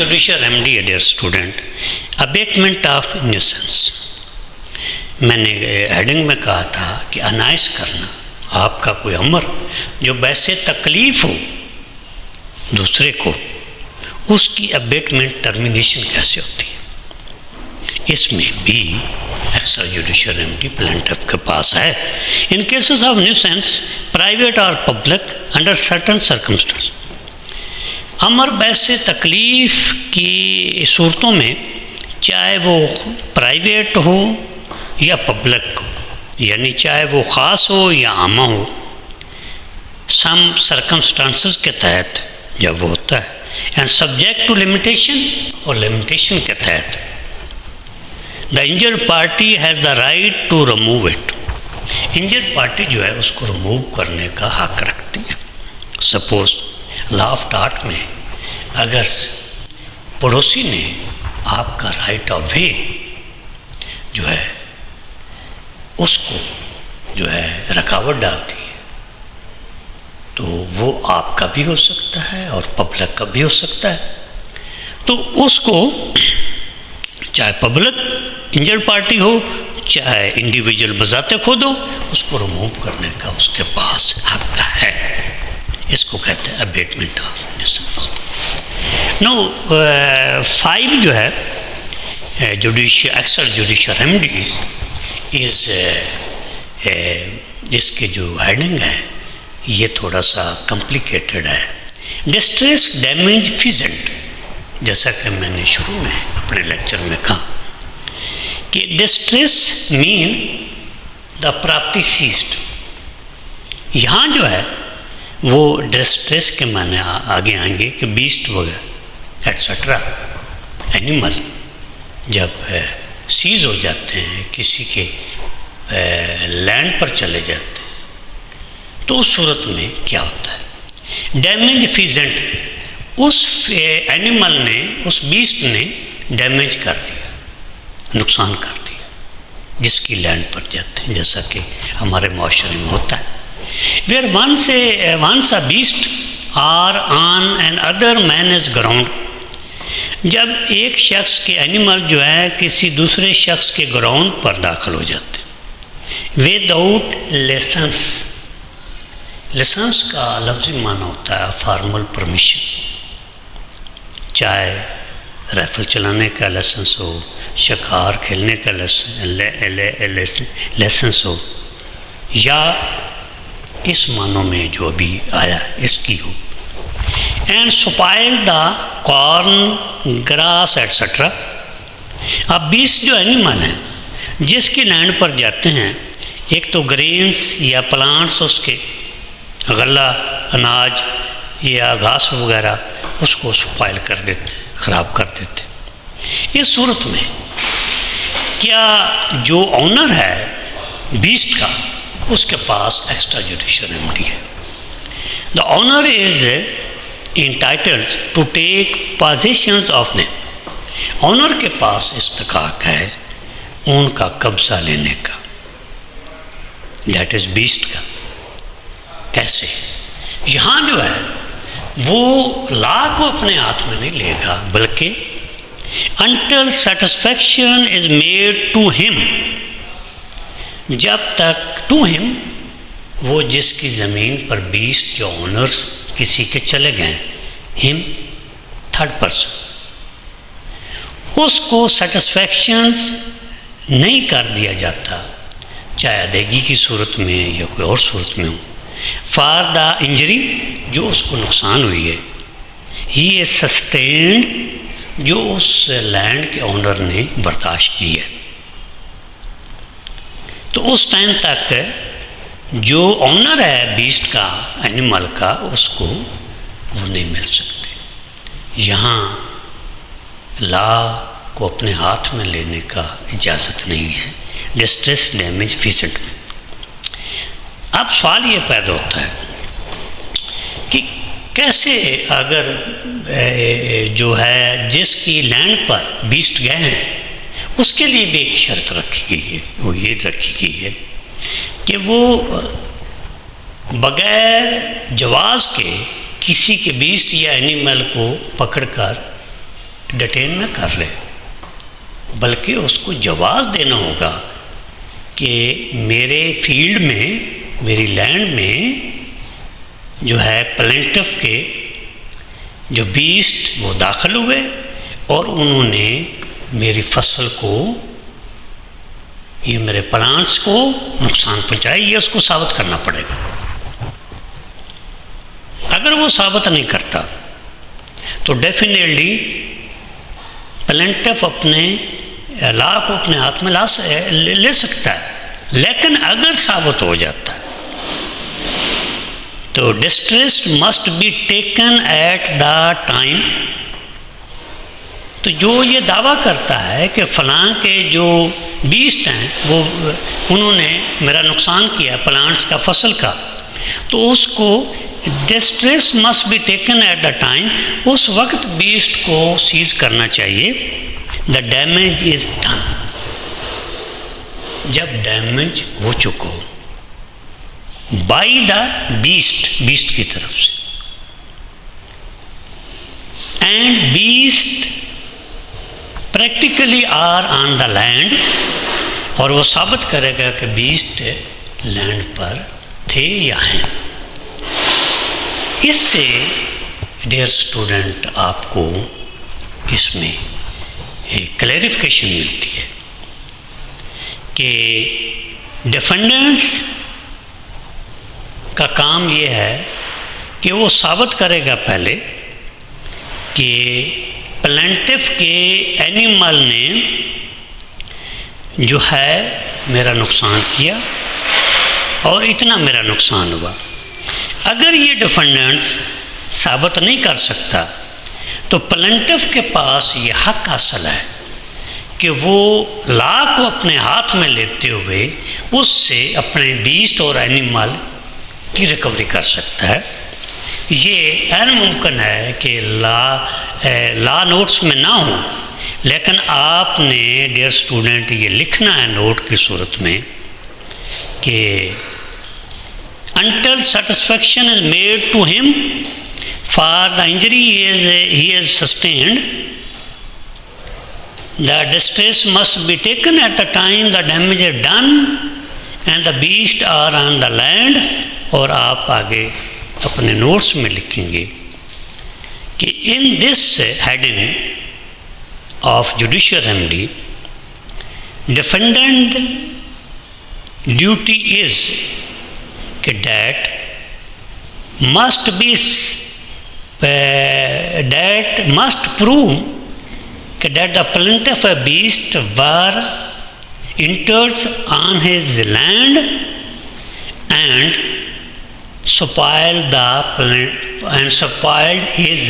Judicial remedy dear student, abatement of nuisance. मैंने heading में कहा था कि अनाइस करना, आपका कोई अमर जो वैसे तकलीफ हो दूसरे को, उसकी अबेटमेंट टर्मिनेशन कैसे होती है। इसमें भी एक्स्ट्रा जुडिशियल रेमेडी प्लेंटिफ के पास है। इन केसेस ऑफ न्यूसेंस प्राइवेट और पब्लिक अंडर सर्टन सर्कमस्टेंस, अमर वैसे तकलीफ़ की सूरतों में, चाहे वो प्राइवेट हो या पब्लिक हो, यानी चाहे वो ख़ास हो या आमा हो, सम सर्कमस्टांसेस के तहत जब वो होता है, एंड सब्जेक्ट टू लिमिटेशन, और लिमिटेशन के तहत the injured party has the right to remove it. Injured party जो है उसको रिमूव करने का हक रखती है। सपोज लॉ ऑफ टार्ट में अगर पड़ोसी ने आपका राइट ऑफ वे जो है उसको जो है रुकावट डालती है, तो वो आपका भी हो सकता है और पब्लिक का भी हो सकता है। तो उसको चाहे पब्लिक इंजर्ड पार्टी हो चाहे इंडिविजुअल बजाते खुद हो, उसको रिमूव करने का उसके पास हक है। इसको कहते हैं अबेटमेंट ऑफ न्यूसेंस। नो 5 जो है जुडिशियल एक्स्ट्रा जुडिशियल रेमेडीज इस इसके जो हेडिंग है ये थोड़ा सा कॉम्प्लिकेटेड है। डिस्ट्रेस डैमेज फिजेंट, जैसा कि मैंने शुरू में अपने लेक्चर में कहा कि distress mean the property seized. यहाँ जो है वो डिस्ट्रेस के माने आगे आएंगे कि बीस्ट वगैरह एट्सेट्रा एनिमल जब सीज हो जाते हैं, किसी के लैंड पर चले जाते हैं, तो उस सूरत में क्या होता है, डैमेज फिजेंट, उस एनिमल ने, उस बीस्ट ने डैमेज कर दिया, नुकसान कर दिया जिसकी लैंड पर जाते हैं, जैसा कि हमारे माशरे में होता है। Where once a beast are on another man's ground, जब एक शख्स के एनिमल जो है किसी दूसरे शख्स के ग्राउंड पर दाखिल हो जाते हैं विदाउट लाइसेंस। लाइसेंस का लफ्ज़ी माना होता है फॉर्मल परमिशन, चाहे राइफल चलाने का लाइसेंस हो, शिकार खेलने का लाइसेंस हो, या इस मानों में जो भी आया इसकी हो। And spoil the corn grass etcetera. अब 20 जो एनिमल हैं जिसकी लैंड पर जाते हैं, एक तो ग्रेन्स या प्लांट्स, उसके गला अनाज या घास वगैरह उसको स्पॉइल कर देते हैं, ख़राब कर देते हैं। इस सूरत में क्या जो ऑनर है बीस्ट का, उसके पास एक्स्ट्रा जुडिशियल रेमेडी है। The owner is entitled to take positions of them. Owner के पास इस्तकाक है उनका कब्जा लेने का, दैट इज बीस्ट का। कैसे? यहाँ जो है वो लॉ को अपने हाथ में नहीं लेगा, बल्कि until satisfaction is made to him, जब तक टू हिम, वो जिसकी ज़मीन पर 20 जो ऑनर्स किसी के चले गए, हिम थर्ड पर्सन, उसको सेटिस्फैक्शंस नहीं कर दिया जाता, चाहे अदायगी की सूरत में या कोई और सूरत में हो, फॉर द इंजरी, जो उसको नुकसान हुई है, ही इज सस्टेन्ड, जो उस लैंड के ऑनर ने बर्दाश्त की है। तो उस टाइम तक जो ऑनर है बीस्ट का, एनिमल का, उसको वो नहीं मिल सकते। यहाँ लॉ को अपने हाथ में लेने का इजाज़त नहीं है डिस्ट्रेस डैमेज फिजेंट में। अब सवाल ये पैदा होता है कि कैसे अगर जो है जिसकी लैंड पर बीस्ट गए हैं उसके लिए भी एक शर्त रखी गई है, वो ये रखी गई है कि वो बग़ैर जवाज़ के किसी के बीस्ट या एनिमल को पकड़कर डिटेन न कर ले, बल्कि उसको जवाब देना होगा कि मेरे फील्ड में, मेरी लैंड में जो है प्लेंटिफ के जो बीस्ट वो दाखिल हुए और उन्होंने मेरी फसल को, ये मेरे प्लांट्स को नुकसान पहुंचाया, ये उसको साबित करना पड़ेगा। अगर वो साबित नहीं करता तो डेफिनेटली प्लेंटिफ अपने लॉ को अपने हाथ में ले सकता है, लेकिन अगर साबित हो जाता है तो distress must be taken at the time. तो जो ये दावा करता है कि फलां के जो बीस्ट हैं वो उन्होंने मेरा नुकसान किया प्लांट्स का, फसल का, तो उसको distress must be taken at the time, उस वक्त बीस्ट को सीज करना चाहिए। द डैमेज इज डन, जब डैमेज हो चुका हो बाई द बीस्ट की तरफ से, and beast practically are on the land, और वो साबित करेगा कि बीस्ट लैंड पर थे या हैं। इससे डियर स्टूडेंट आपको इसमें एक क्लैरिफिकेशन मिलती है कि डिफेंडेंट्स का काम ये है कि वो साबित करेगा पहले कि प्लेंटिफ के एनिमल ने जो है मेरा नुकसान किया और इतना मेरा नुकसान हुआ। अगर ये डिफेंडेंट्स साबित नहीं कर सकता तो प्लेंटिफ के पास ये हक हासिल है कि वो लॉ को अपने हाथ में लेते हुए उससे अपने बीस्ट और एनिमल की रिकवरी कर सकता है। ये गैर मुमकिन है कि लॉ नोट्स में ना हो, लेकिन आपने डियर स्टूडेंट ये लिखना है नोट की सूरत में कि until satisfaction is made to him for the injury he has sustained, the distress must be taken at the time the damage is done and the beasts are on the land। और आप आगे अपने notes में लिखेंगे कि in this heading of judicial remedy defendant duty is कि that must prove कि that the plaintiff beast were enters on his land and spoiled his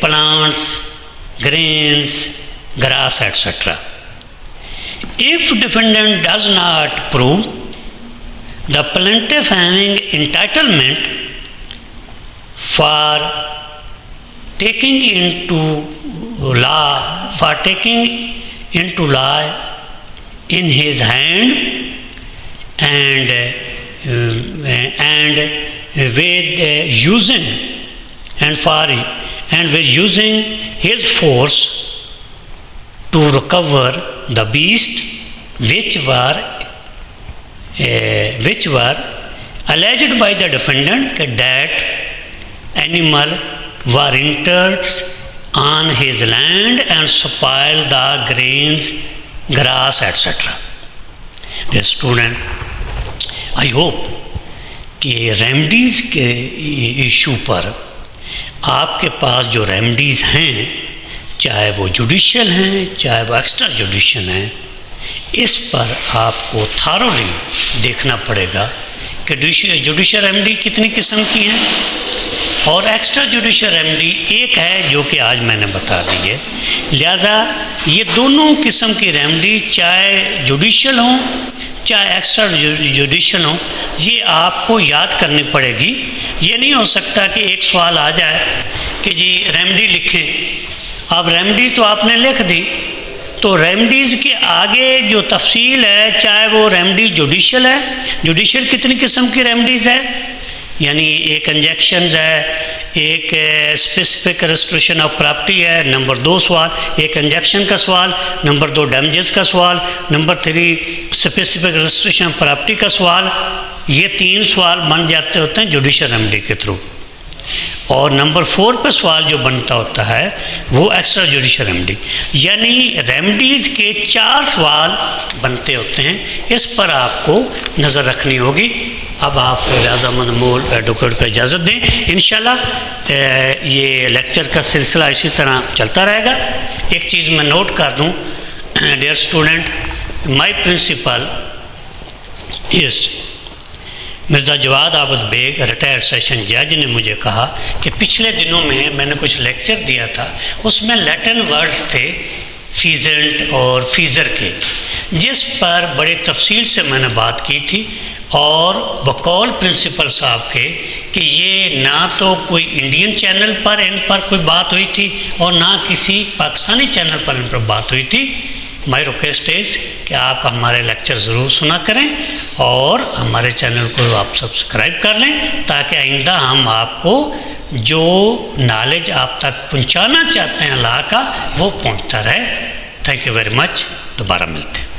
plants, grains, grass, etc. If defendant does not prove the plaintiff having entitlement for taking into law in his hand and with using his force to recover the beast which were alleged by the defendant that animal were entered on his land and spoiled the grains, grass, etc. Dear student, I hope कि remedies के issue पर आपके पास जो remedies हैं, चाहे वो judicial हैं चाहे वो एक्स्ट्रा जुडिशियल हैं, इस पर आपको थारोली देखना पड़ेगा कि जुडिशियल रेमडी कितनी किस्म की हैं और एक्स्ट्रा जुडिशियल रेमडी एक है जो कि आज मैंने बता दी है। लिहाजा ये दोनों किस्म की रेमडी चाहे जुडिशियल हों चाहे एक्स्ट्रा जुडिशियल हो, ये आपको याद करनी पड़ेगी। ये नहीं हो सकता कि एक सवाल आ जाए कि जी रेमडी लिखें, अब रेमडी तो आपने लिख दी, तो रेमडीज़ के आगे जो तफसील है, चाहे वो रेमडी जुडिशियल है, जुडिशियल कितनी किस्म की रेमडीज़ है, यानी एक इंजेक्शंस है, एक स्पेसिफिक रेस्ट्रिक्शन ऑफ प्रॉपर्टी है, नंबर 2 सवाल, एक इंजेक्शन का सवाल, नंबर 2 डैमेजेस का सवाल, number 3 specific restriction of property का सवाल। ये 3 सवाल बन जाते होते हैं जुडिशल रेमेडी के थ्रू। और नंबर 4 पर सवाल जो बनता होता है वो एक्स्ट्रा जुडिशल रेमेडी, यानी रेमेडीज़ के 4 सवाल बनते होते हैं। इस पर आपको नज़र रखनी होगी। अब आप राज़ामंद मोल एडवोकेट को इजाज़त दें। इंशाल्लाह ये लेक्चर का सिलसिला इसी तरह चलता रहेगा। एक चीज़ मैं नोट कर दूं, dear student, my principal is Mirza Jawad Abad Beg, retired session जज, ने मुझे कहा कि पिछले दिनों में मैंने कुछ लेक्चर दिया था, उसमें लैटिन वर्ड्स थे फीजेंट और फीज़र के, जिस पर बड़े तफसील से मैंने बात की थी और बकौल प्रिंसिपल साहब के कि ये ना तो कोई इंडियन चैनल पर इन पर कोई बात हुई थी और ना किसी पाकिस्तानी चैनल पर इन पर बात हुई थी। माई रिक्वेस्ट इज़ कि आप हमारे लेक्चर ज़रूर सुना करें और हमारे चैनल को आप सब्सक्राइब कर लें, ताकि आइंदा हम आपको जो नॉलेज आप तक पहुंचाना चाहते हैं लॉ का वो पहुंचता रहे। Thank you very much. दोबारा मिलते हैं।